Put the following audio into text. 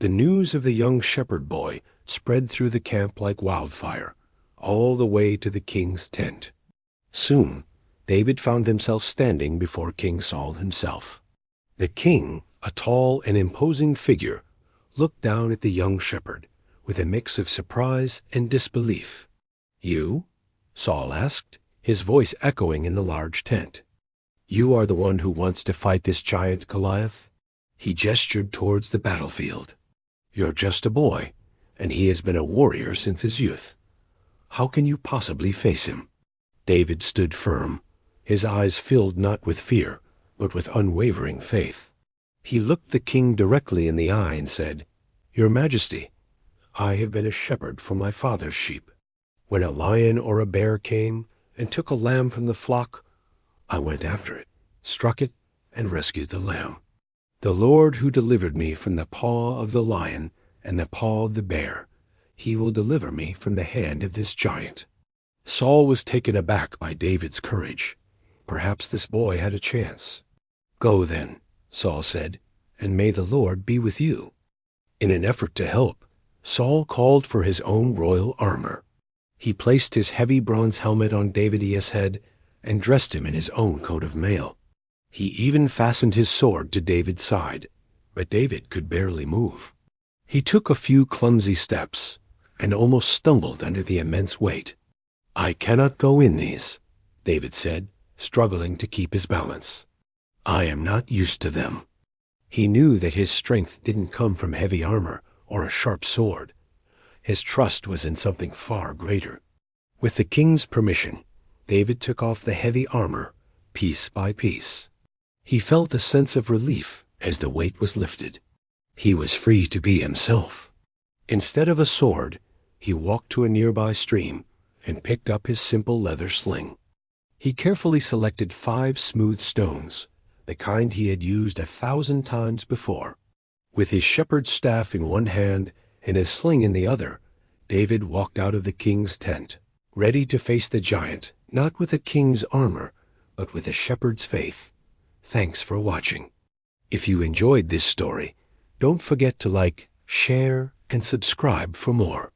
The news of the young shepherd boy spread through the camp like wildfire, all the way to the king's tent. Soon, David found himself standing before King Saul himself. The king, a tall and imposing figure, looked down at the young shepherd with a mix of surprise and disbelief. "You?" Saul asked, his voice echoing in the large tent. "You are the one who wants to fight this giant Goliath?" He gestured towards the battlefield. "You're just a boy, and he has been a warrior since his youth. How can you possibly face him?" David stood firm, his eyes filled not with fear, but with unwavering faith. He looked the king directly in the eye and said, "Your Majesty, I have been a shepherd for my father's sheep. When a lion or a bear came and took a lamb from the flock, I went after it, struck it, and rescued the lamb. The Lord who delivered me from the paw of the lion and the paw of the bear, he will deliver me from the hand of this giant." Saul was taken aback by David's courage. Perhaps this boy had a chance. "Go then," Saul said, "and may the Lord be with you." In an effort to help, Saul called for his own royal armor. He placed his heavy bronze helmet on David's head and dressed him in his own coat of mail. He even fastened his sword to David's side, but David could barely move. He took a few clumsy steps and almost stumbled under the immense weight. "I cannot go in these," David said, struggling to keep his balance. "I am not used to them." He knew that his strength didn't come from heavy armor or a sharp sword. His trust was in something far greater. With the king's permission, David took off the heavy armor, piece by piece. He felt a sense of relief as the weight was lifted. He was free to be himself. Instead of a sword, he walked to a nearby stream and picked up his simple leather sling. He carefully selected 5 smooth stones, the kind he had used 1,000 times before. With his shepherd's staff in one hand and his sling in the other, David walked out of the king's tent, ready to face the giant, not with a king's armor, but with a shepherd's faith. Thanks for watching. If you enjoyed this story, don't forget to like, share, and subscribe for more.